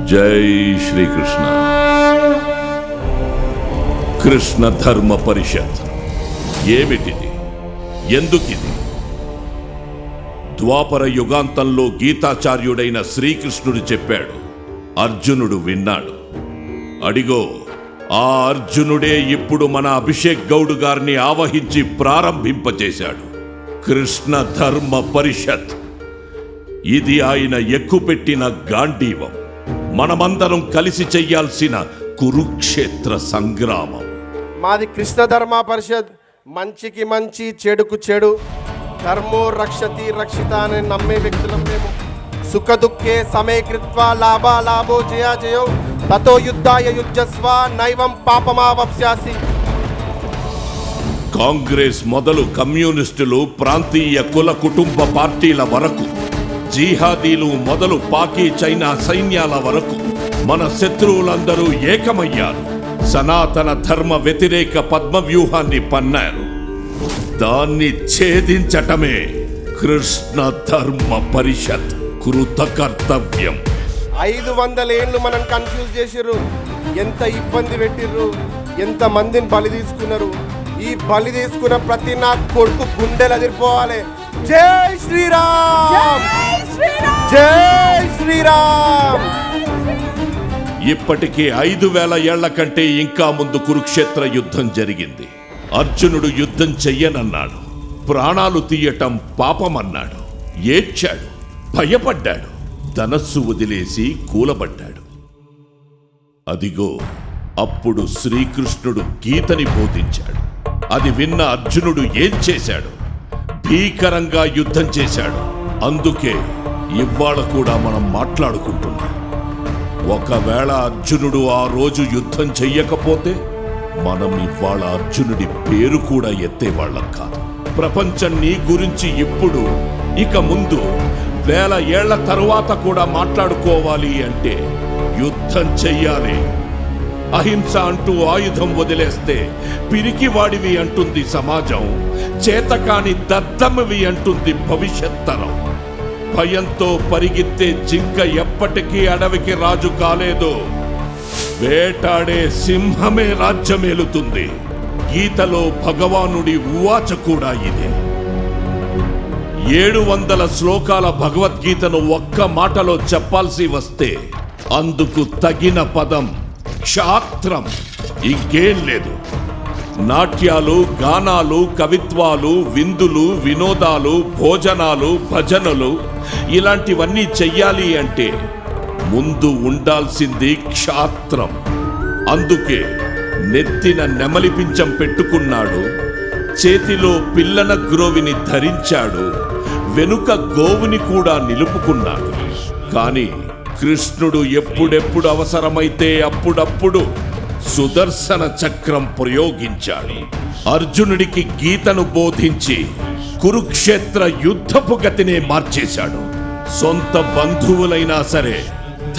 జై శ్రీకృష్ణ. కృష్ణ ధర్మ పరిషత్ ఏమిటిది? ఎందుకిది? ద్వాపర యుగాంతంలో గీతాచార్యుడైన శ్రీకృష్ణుడు చెప్పాడు, అర్జునుడు విన్నాడు. అడిగో, ఆ అర్జునుడే ఇప్పుడు మన అభిషేక్ గౌడ్ గారిని ఆవహించి ప్రారంభింపచేశాడు కృష్ణ ధర్మ పరిషత్. ఇది ఆయన ఎక్కుపెట్టిన గాంధీవం. మనమందరం కలిసి చెయ్యాల్సిన కురుక్షేత్ర సంగ్రామం. మాది కృష్ణ ధర్మ పరిషత్. మంచికి మంచి, చెడుకు చెడు. ధర్మో రక్షతి రక్షిత అని నమ్మే వ్యక్తులం మేము. సుఖ దుఃఖే సమే కృత్వా లాభో జయా జయో తతో యుద్ధాయ యుజ్జస్వ నైవం పాపమావప్స్యాసి. కాంగ్రెస్ మొదలు కమ్యూనిస్టులు, ప్రాంతీయ కుల కుటుంబ పార్టీల వరకు, జిహాదీలు మొదలు పాకీ చైనా సైన్యాల వరకు మన శత్రువులందరూ ఏకమయ్యారు. సనాతన ధర్మ వ్యతిరేక పద్మవ్యూహాన్ని పన్నారు. దాన్ని ఛేదించటమే కృష్ణ ధర్మ పరిషత్ కృత కర్తవ్యం. 500 ఏళ్ళు మనం కన్ఫ్యూజ్ చేసిర్రు. ఎంత ఇబ్బంది పెట్టిర్రు, ఎంత మందిని బలి తీసుకున్నారు. ఈ బలి తీసుకున్న ప్రతి నా కొడుకు గుండెలు అదిరిపోవాలి. జై శ్రీరామ్, జై శ్రీరామ్. ఇప్పటికే 5000 ఏళ్ల కంటే ఇంకా ముందు కురుక్షేత్ర యుద్ధం జరిగింది. అర్జునుడు యుద్ధం చెయ్యనన్నాడు. ప్రాణాలు తీయటం పాపమన్నాడు. ఏడ్చాడు, భయపడ్డాడు, ధనస్సు వదిలేసి కూలబడ్డాడు. అదిగో అప్పుడు శ్రీకృష్ణుడు గీతని బోధించాడు. అది విన్న అర్జునుడు ఏం చేశాడు? భీకరంగా యుద్ధం చేశాడు. అందుకే ఇవాళ కూడా మనం మాట్లాడుకుంటున్నాం. ఒకవేళ అర్జునుడు ఆ రోజు యుద్ధం చెయ్యకపోతే మనం ఇవాళ అర్జునుడి పేరు కూడా ఎత్తేవాళ్ళం కాదు. ప్రపంచం నీ గురించి ఇప్పుడు, ఇక ముందు 1000 ఏళ్ల తరువాత కూడా మాట్లాడుకోవాలి అంటే యుద్ధం చెయ్యాలి. అహింస అంటూ ఆయుధం వదిలేస్తే పిరికివాడివి అంటుంది సమాజం, చేతకాని దద్దమ్మవి అంటుంది భవిష్యత్ తరం. భయంతో పరిగెత్తే జింక ఎప్పటికీ అడవికి రాజు కాలేదు. వేటాడే సింహమే రాజ్యమేలుతుంది. గీతలో భగవానుడి ఉవాచ కూడా ఇదే. 700 శ్లోకాల భగవద్గీతను ఒక్క మాటలో చెప్పాల్సి వస్తే అందుకు తగిన పదం క్షాత్రం, ఇంకేం లేదు. నాట్యాలు, గానాలు, కవిత్వాలు, విందులు, వినోదాలు, భోజనాలు, భజనలు ఇలాంటివన్నీ చెయ్యాలి అంటే ముందు ఉండాల్సింది క్షాత్రం. అందుకే నెత్తిన నెమలి పించం పెట్టుకున్నాడు, చేతిలో పిల్లన గ్రోవిని ధరించాడు, వెనుక గోవుని కూడా నిలుపుకున్నాడు. కానీ కృష్ణుడు ఎప్పుడెప్పుడు అవసరమైతే అప్పుడప్పుడు సుదర్శన చక్రం ప్రయోగించాడు. అర్జునుడికి గీతను బోధించి కురుక్షేత్ర యుద్ధపు గతినే మార్చేశాడు. సొంత బంధువులైనా సరే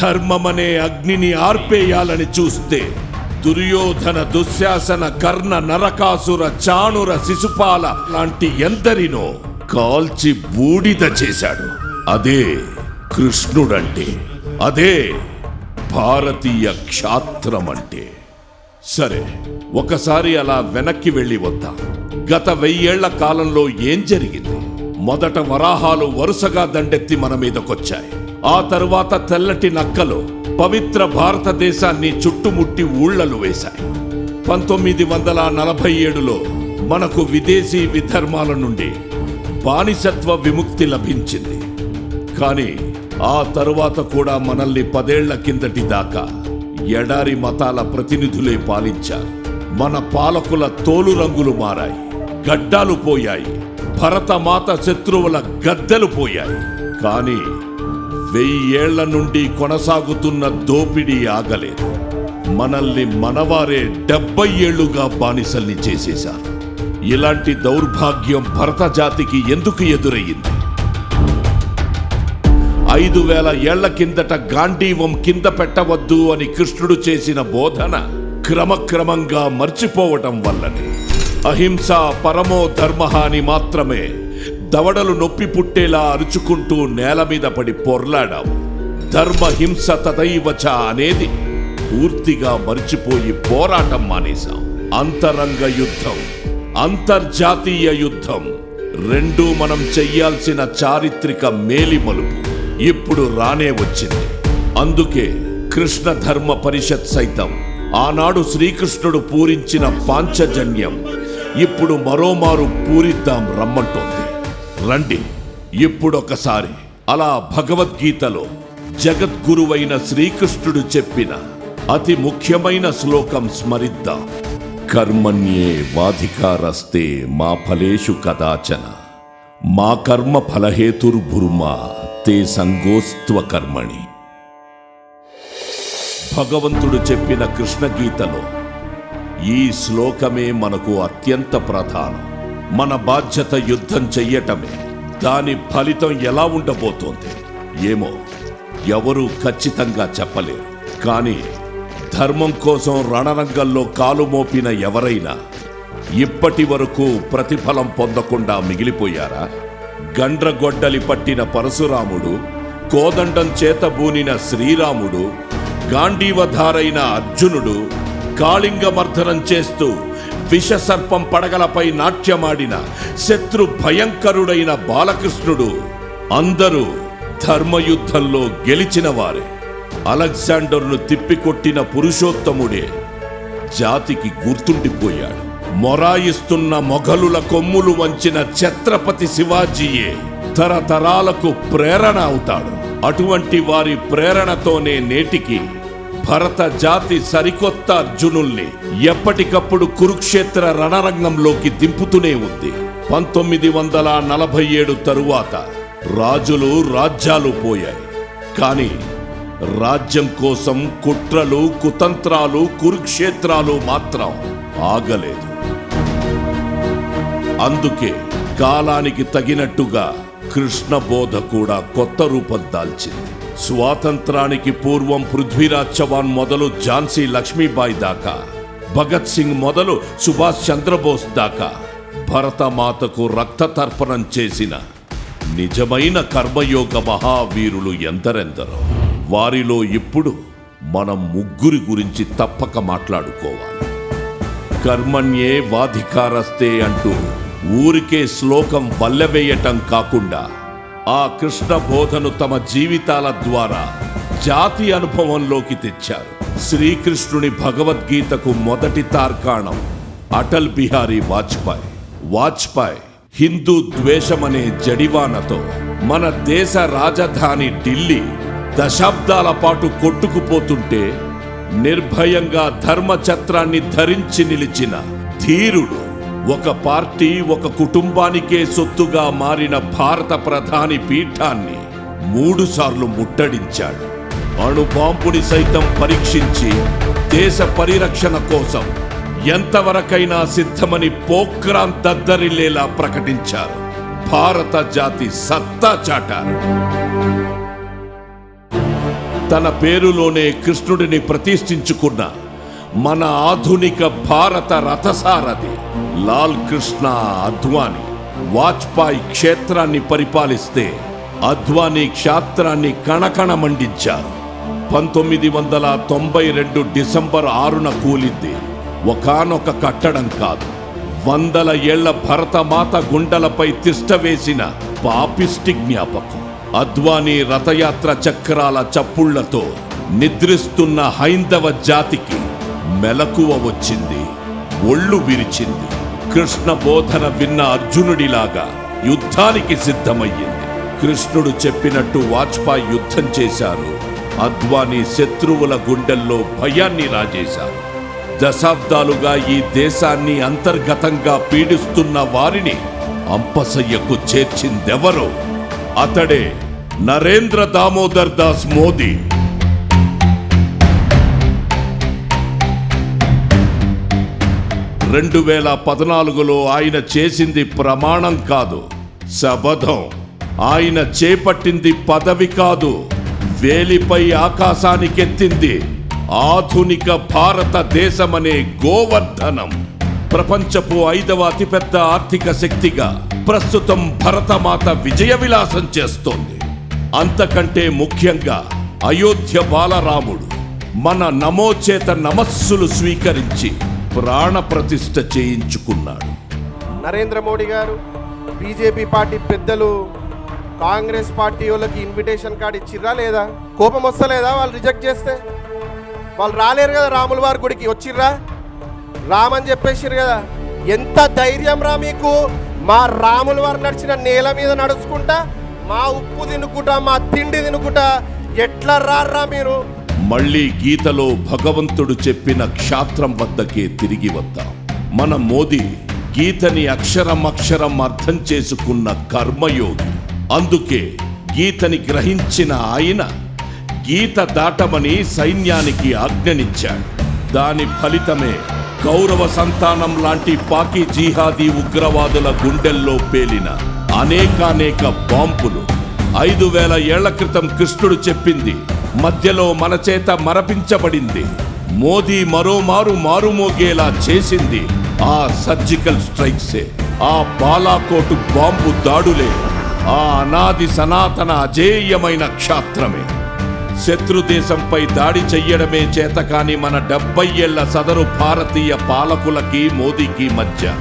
ధర్మమనే అగ్నిని ఆర్పేయాలని చూస్తే దుర్యోధన, దుశ్శాసన, కర్ణ, నరకాసుర, చాణుర, శిశుపాల లాంటి ఎందరినో కాల్చి బూడిద చేశాడు. అదే కృష్ణుడంటే, అదే భారతీయ క్షాత్రం అంటే. సరే, ఒకసారి అలా వెనక్కి వెళ్ళి వద్దాం. గత 1000 ఏళ్ల కాలంలో ఏం జరిగింది? మొదట వరాహాలు వరుసగా దండెత్తి మన మీదకొచ్చాయి. ఆ తరువాత తెల్లటి నక్కలు పవిత్ర భారతదేశాన్ని చుట్టుముట్టి ఊళ్లలు వేశాయి. 1947లో మనకు విదేశీ విధర్మాల నుండి బానిసత్వ విముక్తి లభించింది. కానీ ఆ తరువాత కూడా మనల్ని 10 ఏళ్ల కిందటి దాకా ఎడారి మతాల ప్రతినిధులే పాలించారు. మన పాలకుల తోలు రంగులు మారాయి, గడ్డాలు పోయాయి, భరతమాత శత్రువుల గద్దెలు పోయాయి. కానీ 1000 ఏళ్ల నుండి కొనసాగుతున్న దోపిడీ ఆగలేదు. మనల్ని మనవారే 70 ఏళ్లుగా బానిసల్ని చేసేశారు. ఇలాంటి దౌర్భాగ్యం భరత జాతికి ఎందుకు ఎదురయ్యింది? 5000 ఏళ్ల కిందట గాంధీవం కింద పెట్టవద్దు అని కృష్ణుడు చేసిన బోధన క్రమక్రమంగా మర్చిపోవటం వల్లనే. అహింస పరమో ధర్మ అని మాత్రమే దవడలు నొప్పి పుట్టేలా అరుచుకుంటూ నేల మీద పడి పొర్లాడాము. ధర్మహింస తదైవచ అనేది పూర్తిగా మర్చిపోయి పోరాటం మానేశాం. అంతరంగ యుద్ధం, అంతర్జాతీయ యుద్ధం రెండూ మనం చెయ్యాల్సిన చారిత్రక మేలిమలుపు ఇప్పుడు రానే వచ్చింది. అందుకే కృష్ణ ధర్మ పరిషత్ సైతం ఆనాడు శ్రీకృష్ణుడు పూరించిన పాంచజన్యం ఇప్పుడు మరోమారు పూరిద్దాం రమ్మంటోంది. రండి ఇప్పుడొకసారి అలా భగవద్గీతలో జగద్గురువైన శ్రీకృష్ణుడు చెప్పిన అతి ముఖ్యమైన శ్లోకం స్మరిద్దాం. కర్మణ్యే వాధికారస్తే మా ఫలేషు కదాచన మా కర్మ ఫలహేతుర్భుర్మా తే సంగోస్త్వ కర్మణి. భగవంతుడు చెప్పిన కృష్ణగీతలో ఈ శ్లోకమే మనకు అత్యంత ప్రధానం. మన బాధ్యత యుద్ధం చెయ్యటమే. దాని ఫలితం ఎలా ఉండబోతోంది ఏమో ఎవరూ ఖచ్చితంగా చెప్పలేరు. కానీ ధర్మం కోసం రణరంగంలో కాలు మోపిన ఎవరైనా ఇప్పటి వరకు ప్రతిఫలం పొందకుండా మిగిలిపోయారా? గండ్రగొడ్డలి పట్టిన పరశురాముడు, కోదండం చేతబూనిన శ్రీరాముడు, గాంధీవధారైన అర్జునుడు, కాళింగమర్దనం చేస్తూ విషసర్పం పడగలపై నాట్యమాడిన శత్రు భయంకరుడైన బాలకృష్ణుడు అందరూ ధర్మయుద్ధంలో గెలిచిన వారే. అలెగ్జాండర్ను తిప్పికొట్టిన పురుషోత్తముడే జాతికి గుర్తుండిపోయాడు. మొరాయిస్తున్న మొఘలుల కొమ్ములు వంచిన ఛత్రపతి శివాజీయే తరతరాలకు ప్రేరణ అవుతాడు. అటువంటి వారి ప్రేరణతోనే నేటికి భరత జాతి సరికొత్త అర్జునుల్ని ఎప్పటికప్పుడు కురుక్షేత్ర రణరంగంలోకి దింపుతూనే ఉంది. 1947 తరువాత రాజులు రాజ్యాలు పోయాయి, కానీ రాజ్యం కోసం కుట్రలు, కుతంత్రాలు, కురుక్షేత్రాలు మాత్రం ఆగలేదు. అందుకే కాలానికి తగినట్టుగా కృష్ణ బోధ కూడా కొత్త రూపం దాల్చింది. స్వాతంత్రానికి పూర్వం పృథ్వీరాజ్ చవాన్ మొదలు ఝాన్సీ లక్ష్మీబాయి దాకా, భగత్ సింగ్ మొదలు సుభాష్ చంద్రబోస్ దాకా భరతమాతకు రక్త తర్పణం చేసిన నిజమైన కర్మయోగ మహావీరులు ఎందరెందరో. వారిలో ఇప్పుడు మనం ముగ్గురి గురించి తప్పక మాట్లాడుకోవాలి. కర్మణ్యే వాధికారస్తే అంటూ ఊరికే శ్లోకం వల్లెవేయటం కాకుండా ఆ కృష్ణ బోధను తమ జీవితాల ద్వారా జాతి అనుభవంలోకి తెచ్చారు. శ్రీకృష్ణుని భగవద్గీతకు మొదటి తార్కాణం అటల్ బిహారీ వాజ్పేయి హిందూ ద్వేషమనే జడివానతో మన దేశ రాజధాని ఢిల్లీ దశాబ్దాల పాటు కొట్టుకుపోతుంటే నిర్భయంగా ధర్మఛత్రాన్ని ధరించి నిలిచిన ధీరుడు, ఒక పార్టీ ఒక కుటుంబానికే సొత్తుగా మారిన భారత ప్రధాని పీఠాన్ని 3 సార్లు ముట్టడించాడు. అణుబాంబుని సైతం పరీక్షించి దేశ పరిరక్షణ కోసం ఎంతవరకైనా సిద్ధమని పోఖ్రాన్ దద్దరిల్లేలా ప్రకటించారు. భారత జాతి సత్తా చాటారు. తన పేరులోనే కృష్ణుడిని ప్రతిష్ఠించుకున్న మన ఆధునిక భారత రథసారథి లాల్ కృష్ణ అద్వానీ వాజ్పేయి క్షేత్రాన్ని పరిపాలిస్తే అద్వానీ క్షేత్రాన్ని కణకణ మండించారు. 1992 డిసెంబర్ 6న కూలింది ఒకానొక కట్టడం కాదు, 100 ఏళ్ల భరతమాత గుండెలపై తిష్టవేసిన పాపిష్టి జ్ఞాపకం. అద్వానీ రథయాత్ర చక్రాల చప్పుళ్లతో నిద్రిస్తున్న హైందవ జాతికి మెలకువ వచ్చింది, ఒళ్ళు విరిచింది. కృష్ణ బోధన విన్న అర్జునుడిలాగా యుద్ధానికి సిద్ధమయ్యింది. కృష్ణుడు చెప్పినట్టు వాజ్పేయి యుద్ధం చేశారు. అద్వానీ శత్రువుల గుండెల్లో భయాన్ని రాజేశారు. దశాబ్దాలుగా ఈ దేశాన్ని అంతర్గతంగా పీడిస్తున్న వారిని అంపశయ్యకు చేర్చిందెవరో అతడే నరేంద్ర దామోదర్ దాస్ మోదీ. 2014లో ఆయన చేసింది ప్రమాణం కాదు, శపథం. ఆయన చేపట్టింది పదవి కాదు, వేలిపై ఆకాశానికెత్తింది ఆధునిక భారతదేశమనే గోవర్ధనం. ప్రపంచపు 5వ అతిపెద్ద ఆర్థిక శక్తిగా ప్రస్తుతం భరతమాత విజయ విలాసం చేస్తోంది. అంతకంటే ముఖ్యంగా అయోధ్య బాలరాముడు మన నమోచేత నమస్సులు స్వీకరించి ప్రాణ ప్రతిష్ఠ చేయించుకున్నాడు. నరేంద్ర మోడీ గారు, బీజేపీ పార్టీ పెద్దలు కాంగ్రెస్ పార్టీ వాళ్ళకి ఇన్విటేషన్ కార్డు ఇచ్చిర్రా లేదా? కోపం వస్తలేదా వాళ్ళు రిజెక్ట్ చేస్తే? వాళ్ళు రాలేరు కదా రాముల వారి గుడికి, వచ్చిర్రా రామని చెప్పేసిర్రు కదా. ఎంత ధైర్యం రా మీకు? మా రాముల వారు నడిచిన నేల మీద నడుచుకుంటా, మా ఉప్పు తినుకుంటా, మా తిండి తినుకుంటా ఎట్లా రారా మీరు? మళ్ళీ గీతలో భగవంతుడు చెప్పిన క్షాత్రం వద్దకే తిరిగి వద్దాం. మన మోదీ గీతని అక్షరం అర్థం చేసుకున్న కర్మయోగి. అందుకే గీతని గ్రహించిన ఆయన గీత దాటమని సైన్యానికి ఆజ్ఞనిచ్చాడు. దాని ఫలితమే కౌరవ సంతానం లాంటి పాకి జిహాదీ ఉగ్రవాదుల గుండెల్లో పేలిన అనేకానేక బాంబులు. 5000 ఏళ్ల క్రితం కృష్ణుడు చెప్పింది మధ్యలో మన చేత మరపించబడింది. మోదీ మరోమారు మారుమోగేలా చేసింది ఆ సర్జికల్ స్ట్రైక్సే, ఆ బాలాకోటు బాంబు దాడులే, ఆ అనాది సనాతన అజేయమైన క్షాత్రమే. శత్రుదేశంపై దాడి చెయ్యడమే చేతకాని మన 70 ఏళ్ల సదరు భారతీయ పాలకులకి మోదీకి మధ్య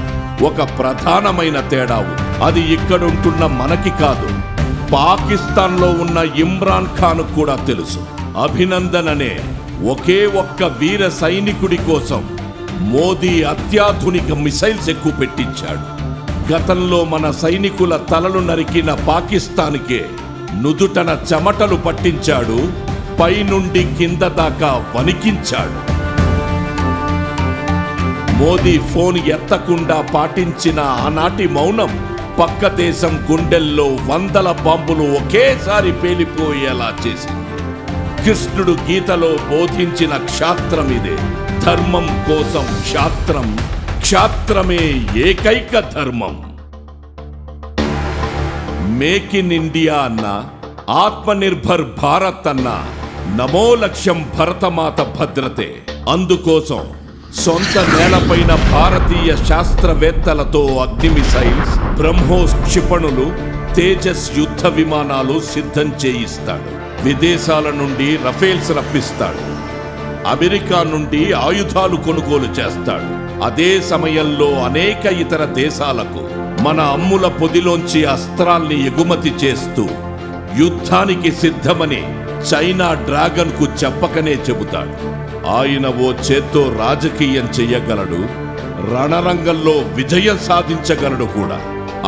ఒక ప్రధానమైన తేడా ఉంది. అది ఇక్కడుంటున్న మనకి కాదు, పాకిస్తాన్లో ఉన్న ఇమ్రాన్ ఖాన్ కూడా తెలుసు. అభినందన్ అనే ఒకే ఒక్క వీర సైనికుడి కోసం మోదీ అత్యాధునిక మిసైల్స్ ఎక్కువ పెట్టించాడు. గతంలో మన సైనికుల తలలు నరికిన పాకిస్తాన్కే నుదుటన చెమటలు పట్టించాడు, పైనుండి కింద దాకా వణికించాడు. మోదీ ఫోన్ ఎత్తకుండా పాటించిన ఆనాటి మౌనం పక్క దేశం గుండెల్లో 100 బాంబులు ఒకేసారి పేలిపోయేలా చేసింది. కృష్ణుడు గీతలో బోధించిన క్షాత్రం ఇదే. ధర్మం కోసం క్షాత్రం, క్షాత్రమే ఏకైక ధర్మం. మేక్ ఇన్ ఇండియా అన్న, ఆత్మనిర్భర్ భారత్ అన్న, నమో లక్ష్యం భరతమాత భద్రతే. అందుకోసం సొంత నేలపైన భారతీయ శాస్త్రవేత్తలతో అగ్ని మిసైల్స్, బ్రహ్మోస్ క్షిపణులు, తేజస్ యుద్ధ విమానాలు సిద్ధం చేయిస్తాడు. విదేశాల నుండి రఫేల్స్ రప్పిస్తాడు. అమెరికా నుండి ఆయుధాలు కొనుగోలు చేస్తాడు. అదే సమయంలో అనేక ఇతర దేశాలకు మన అమ్ముల పొదిలోంచి అస్త్రాల్ని ఎగుమతి చేస్తూ యుద్ధానికి సిద్ధమని చైనా డ్రాగన్ కు చెప్పకనే చెబుతాడు. ఆయన ఓ చేత్తో రాజకీయం చెయ్యగలడు, రణరంగంలో విజయం సాధించగలడు కూడా.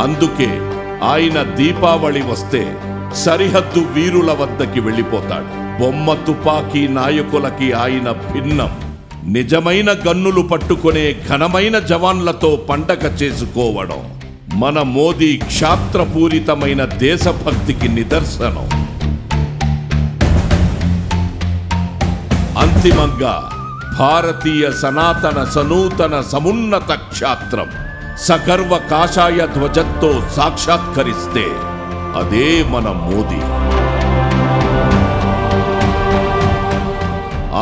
అందుకే ఆయన దీపావళి వస్తే సరిహద్దు వీరుల వద్దకి వెళ్ళిపోతాడు. బొమ్మ తుపాకీ నాయకులకి ఆయన భిన్నం. నిజమైన గన్నులు పట్టుకునే ఘనమైన జవాన్లతో పండగ చేసుకోవడం మన మోదీ క్షాత్రపూరితమైన దేశభక్తికి నిదర్శనం. అంతిమంగా భారతీయ సనాతన సనూతన సమున్నత క్షాత్రం సగర్వ కాషాయ ధ్వజంతో సాక్షాత్కరిస్తే అదే మన మోదీ.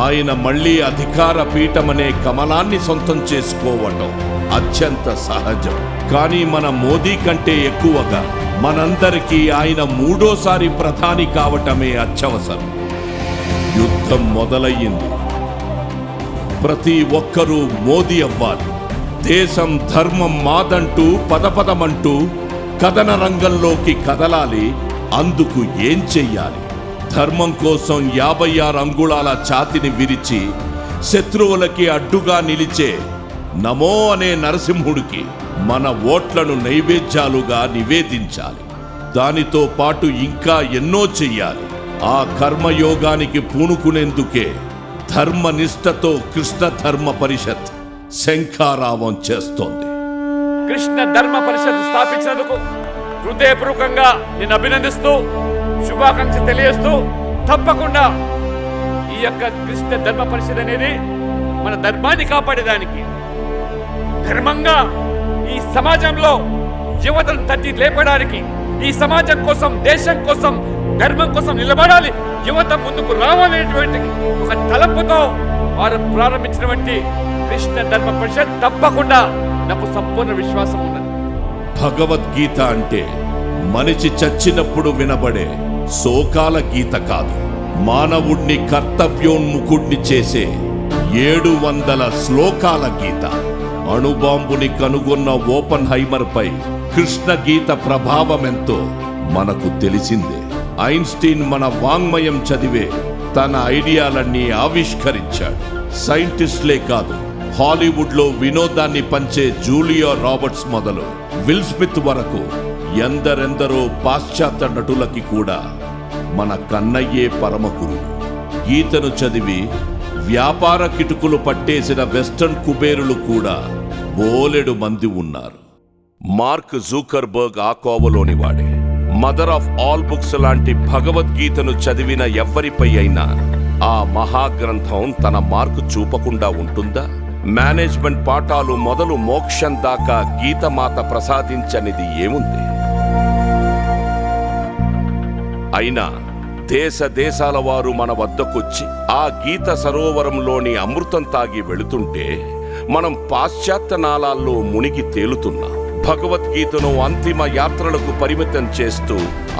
ఆయన మళ్లీ అధికార పీఠమనే కమలాన్ని సొంతం చేసుకోవటం అత్యంత సహజం. కానీ మన మోదీ కంటే ఎక్కువగా మనందరికీ ఆయన 3వ ప్రధాని కావటమే అత్యవసరం. యుద్ధం మొదలయ్యింది. ప్రతి ఒక్కరూ మోదీ అవ్వాలి. దేశం ధర్మం మాదంటూ పదపదమంటూ కథన రంగంలోకి కదలాలి. అందుకు ఏం చెయ్యాలి? ధర్మం కోసం 56 అంగుళాల ఛాతిని విరిచి శత్రువులకి అడ్డుగా నిలిచే నమో అనే నరసింహుడికి మన ఓట్లను నైవేద్యాలుగా నివేదించాలి. దానితో పాటు ఇంకా ఎన్నో చెయ్యాలి. ఆ కర్మయోగానికి పూనుకునేందుకే ధర్మనిష్టతో కృష్ణ ధర్మ పరిషత్ శంఖారావం చేస్తోంది. కృష్ణ ధర్మ పరిషత్ స్థాపించినందుకు హృదయపూర్వకంగా నేను అభినందిస్తూ శుభాకాంక్ష తెలియజేస్తూ, తప్పకుండా ఈ యొక్క కృష్ణ ధర్మ పరిషత్ అనేది మన ధర్మాన్ని కాపాడేదానికి, ధర్మంగా ఈ సమాజంలో యువతను తట్టి లేపడానికి, ఈ సమాజం కోసం, దేశం కోసం, ధర్మం కోసం నిలబడాలి, యువత ముందుకు రావాలనేటువంటి ఒక తలంపుతో వారు ప్రారంభించినటువంటి కృష్ణ ధర్మ పరిషత్ తప్పకుండా నాకు సంపూర్ణ విశ్వాసం ఉన్నది. భగవద్గీత అంటే మనిషి చచ్చినప్పుడు వినబడే శోకాల గీత కాదు. మానవుణ్ణి కర్తవ్యోన్ముఖుణ్ణి చేసే 700 శ్లోకాల గీత. అణుబాంబుని కనుగొన్న ఓపెన్ హైమర్ పై కృష్ణ గీత ప్రభావమెంతో మనకు తెలిసిందే. ఐన్స్టీన్ మన వాంగ్మయం చదివే తన ఐడియాలన్నీ ఆవిష్కరించాడు. సైంటిస్టులే కాదు, హాలీవుడ్లో వినోదాన్ని పంచే జూలియా రాబర్ట్స్ మొదలు విల్ స్మిత్ వరకు ఎందరెందరో పాశ్చాత్య నటులకి కూడా మన కన్నయ్యే పరమ గురువు. గీతను చదివి వ్యాపార కిటుకులు పట్టేసిన వెస్టర్న్ కుబేరులు కూడా బోలెడు మంది ఉన్నారు. మార్క్ జూకర్బర్గ్ ఆ కోవలోని వాడే. మదర్ ఆఫ్ ఆల్ బుక్స్ లాంటి భగవద్గీతను చదివిన ఎవ్వరిపై అయినా ఆ మహాగ్రంథం తన మార్కు చూపకుండా ఉంటుందా? మేనేజ్మెంట్ పాఠాలు మొదలు మోక్షం దాకా గీతమాత ప్రసాదించనిది ఏముంది? అయినా దేశ దేశాల వారు మన వద్దకొచ్చి ఆ గీత సరోవరంలోని అమృతం తాగి వెళుతుంటే మనం పాశ్చాత్య నాళాల్లో మునిగి తేలుతున్నాం. భగవద్గీతను అంతిమ యాత్రలకు పరిమితం చేస్తూ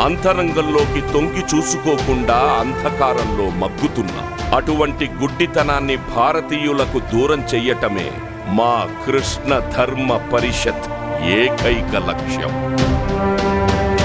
అంతరంగంలోకి తొంగి చూసుకోకుండా అంధకారంలో మగ్గుతున్నాం. అటువంటి గుడ్డితనాన్ని భారతీయులకు దూరం చెయ్యటమే మా కృష్ణ ధర్మ పరిషత్ ఏకైక లక్ష్యం.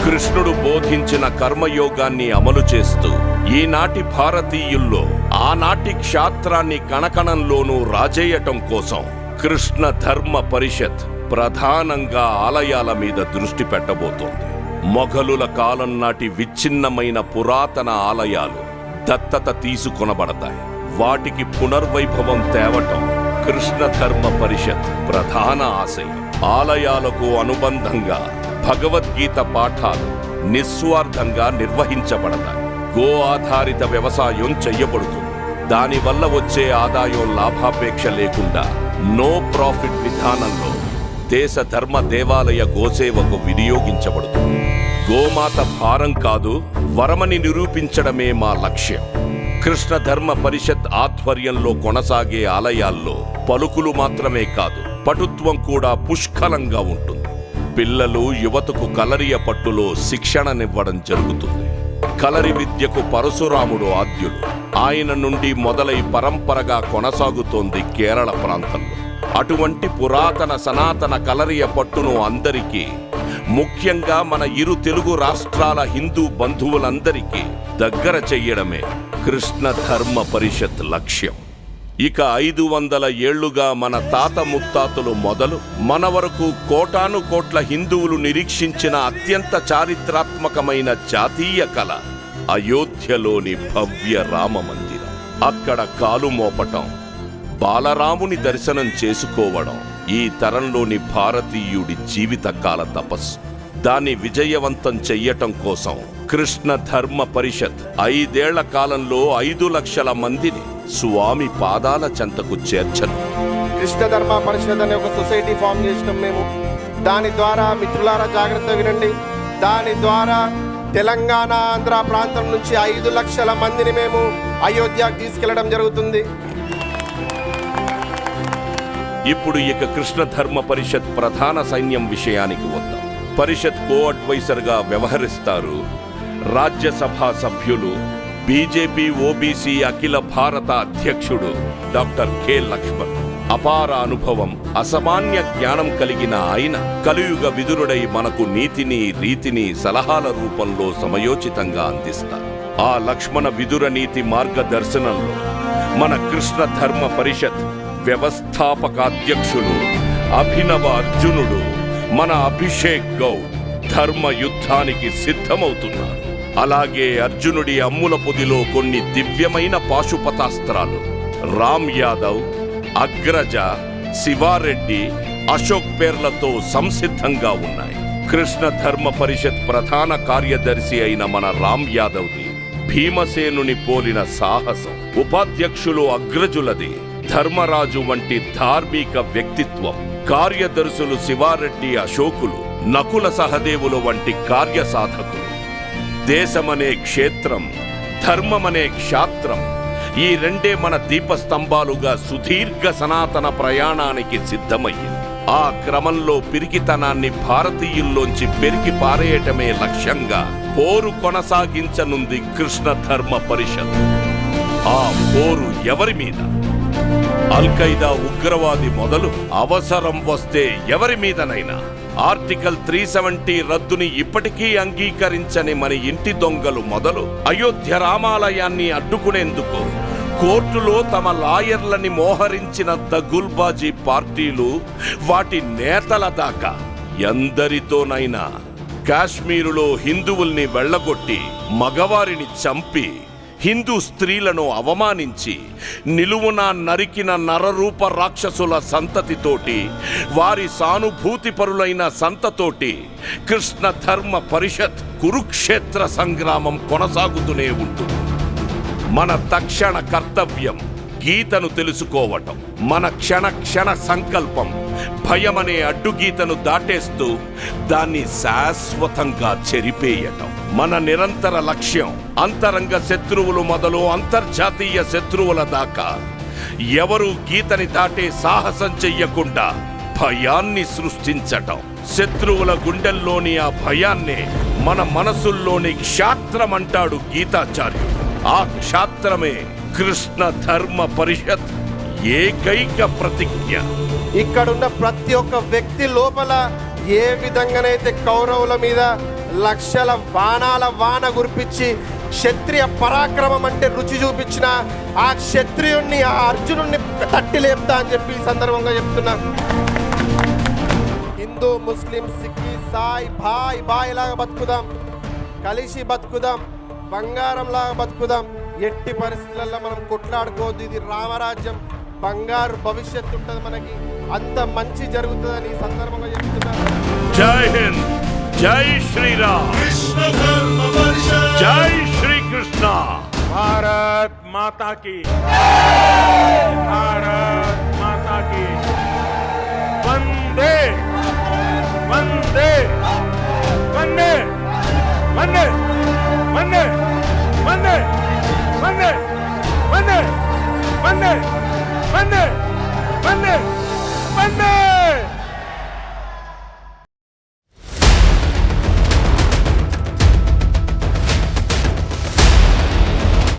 కృష్ణుడు బోధించిన కర్మయోగాన్ని అమలు చేస్తూ ఈనాటి భారతీయుల్లో ఆనాటి క్షాత్రాన్ని కణకణంలోనూ రాజేయటం కోసం కృష్ణ ధర్మ పరిషత్ ప్రధానంగా ఆలయాల మీద దృష్టి పెట్టబోతోంది. మొఘలుల కాలం నాటి విచ్ఛిన్నమైన పురాతన ఆలయాలు దత్తత తీసుకొనబడతాయి. వాటికి పునర్వైభవం తేవటం కృష్ణ ధర్మ పరిషత్ ప్రధాన ఆశయం. ఆలయాలకు అనుబంధంగా భగవద్గీత పాఠాలు నిస్వార్థంగా నిర్వహించబడతాయి. గో ఆధారిత వ్యవసాయం చెయ్యబడుతుంది. దానివల్ల వచ్చే ఆదాయం లాభాపేక్ష లేకుండా నో ప్రాఫిట్ విధానంలో దేశ ధర్మ దేవాలయ గోసేవకు వినియోగించబడుతుంది. గోమాత భారం కాదు, వరమని నిరూపించడమే మా లక్ష్యం. కృష్ణ ధర్మ పరిషత్ ఆధ్వర్యంలో కొనసాగే ఆలయాల్లో పలుకులు మాత్రమే కాదు, పటుత్వం కూడా పుష్కలంగా ఉంటుంది. పిల్లలు యువతకు కలరియ పట్టులో శిక్షణనివ్వడం జరుగుతుంది. కలరి విద్యకు పరశురాముడు ఆద్యుడు. ఆయన నుండి మొదలై పరంపరగా కొనసాగుతోంది కేరళ ప్రాంతంలో. అటువంటి పురాతన సనాతన కలరియ పట్టును అందరికీ, ముఖ్యంగా మన ఇరు తెలుగు రాష్ట్రాల హిందూ బంధువులందరికీ దగ్గర చెయ్యడమే కృష్ణ ధర్మ పరిషత్ లక్ష్యం. ఇక 500 ఏళ్లుగా మన తాత ముత్తాతలు మొదలు మన వరకు కోటాను కోట్ల హిందువులు నిరీక్షించిన అత్యంత చారిత్రాత్మకమైన జాతీయ కళ అయోధ్యలోని భవ్య రామ మందిరం. అక్కడ కాలు మోపటం, బాలరాముని దర్శనం చేసుకోవడం ఈ తరంలోని భారతీయుడి జీవితకాల తపస్సు. దాన్ని విజయవంతం చెయ్యటం కోసం కృష్ణ ధర్మ పరిషత్ 5 ఏళ్ల కాలంలో 5 లక్షల మందిని స్వామి పాదాల చెంతకు చేర్చను. కృష్ణ ధర్మ పరిషత్ అనే ఒక సొసైటీ ఫామ్ చేసినాం మేము. దాని ద్వారా మిత్రులారా జాగ్రత్త వినండి, దాని ద్వారా తెలంగాణ ఆంధ్ర ప్రాంతం నుంచి 5 లక్షల మందిని మేము అయోధ్యకు తీసుకెళ్లడం జరుగుతుంది. ఇప్పుడు ఇక కృష్ణ ధర్మ పరిషత్ ప్రధాన సైన్యం విషయానికి వద్దాం. పరిషత్ కో అడ్వైజర్గా వ్యవహరిస్తారు రాజ్యసభ సభ్యులు, బీజేపీ ఓబీసీ అఖిల భారత అధ్యక్షుడు డాక్టర్ కె లక్ష్మణ్. అపార అనుభవం, అసామాన్య జ్ఞానం కలిగిన ఆయన కలియుగ విదురుడై మనకు నీతిని రీతిని సలహాల రూపంలో సమయోచితంగా అందిస్తారు. ఆ లక్ష్మణ విదుర నీతి మార్గదర్శనంలో మన కృష్ణ ధర్మ పరిషత్ వ్యవస్థాపక అధ్యక్షులు అభినవ అర్జునుడు మన అభిషేక్ గౌడ్ ధర్మ యుద్ధానికి సిద్ధమవుతున్నారు. అలాగే అర్జునుడి అమ్ముల పొదిలో కొన్ని దివ్యమైన పాశుపతాస్త్రాలు రామ్ యాదవ్, అగ్రజ, శివారెడ్డి, అశోక్ పేర్లతో సంసిద్ధంగా ఉన్నాయి. కృష్ణ ధర్మ పరిషత్ ప్రధాన కార్యదర్శి అయిన మన రామ్ యాదవ్ది భీమసేనుని పోలిన సాహసం, ఉపాధ్యక్షులు అగ్రజులది ధర్మరాజు వంటి ధార్మిక వ్యక్తిత్వం, కార్యదర్శులు శివారెడ్డి, అశోకులు, నకుల సహదేవులు వంటి కార్యసాధకులు. దేశమనే క్షేత్రం, ధర్మమనే క్షాత్రం, ఈ 2 మన దీపస్తంభాలుగా సుదీర్ఘ సనాతన ప్రయాణానికి సిద్ధమయ్యింది. ఆ క్రమంలో పిరికితనాన్ని భారతీయుల్లోంచి పెరికి పారేయటమే లక్ష్యంగా పోరు కొనసాగించనుంది కృష్ణ ధర్మ పరిషత్. ఆ పోరు ఎవరి మీద? అల్-ఖైదా ఉగ్రవాది మొదలు అవసరం వస్తే ఎవరి మీదనైనా. ఆర్టికల్ 370 రద్దుని ఇప్పటికీ అంగీకరించని మన ఇంటి దొంగలు మొదలు అయోధ్య రామాలయాన్ని అడ్డుకునేందుకు కోర్టులో తమ లాయర్లని మోహరించిన దగుల్బాజీ పార్టీలు, వాటి నేతల దాకా ఎందరితోనైనా కాశ్మీరులో హిందువుల్ని వెళ్ళగొట్టి మగవారిని చంపి హిందూ స్త్రీలను అవమానించి నిలువున నరికిన నరరూప రాక్షసుల సంతతితోటి, వారి సానుభూతిపరులైన సంతతోటి కృష్ణ ధర్మ పరిషత్ కురుక్షేత్ర సంగ్రామం కొనసాగుతూనే ఉంటుంది. మన తక్షణ కర్తవ్యం గీతను తెలుసుకోవటం. మన క్షణ క్షణ సంకల్పం భయమనే అడ్డుగీతను దాటేస్తూ దాన్ని శాశ్వతంగా చెరిపేయటం. మన నిరంతర లక్ష్యం అంతరంగ శత్రువులు మొదలు అంతర్జాతీయ శత్రువుల దాకా ఎవరూ గీతని దాటే సాహసం చెయ్యకుండా భయాన్ని సృష్టించటం. శత్రువుల గుండెల్లోని ఆ భయాన్నే మన మనసుల్లోని క్షాత్రమంటాడు గీతాచార్యుడు. ఆ క్షాత్రమే కృష్ణ ధర్మ పరిషత్ ఏకైక ప్రతిజ్ఞ. ఇక్కడున్న ప్రతి ఒక్క వ్యక్తి లోపల ఏ విధంగానైతే కౌరవుల మీద లక్షల బాణాల వాన గురిపించి క్షత్రియ పరాక్రమం అంటే రుచి చూపించిన ఆ క్షత్రియుణ్ణి, ఆ అర్జునుణ్ణి తట్టి లేపుతా అని చెప్పి ఈ సందర్భంగా చెప్తున్నా. హిందూ, ముస్లిం, సిక్కి, సాయి భాయ్ భాయ్ లాగా బతుకుదాం, కలిసి బతుకుదాం, బంగారం లాగా బతుకుదాం. ఎట్టి పరిస్థితులలో మనం కొట్లాడుకోవద్దు. ఇది రామరాజ్యం, బంగారు భవిష్యత్తు ఉంటుంది మనకి, అంత మంచి జరుగుతుందని ఈ సందర్భంగా చెప్తున్నాను. జై హింద్, జై శ్రీరామ్, జై శ్రీకృష్ణ. भारत माता की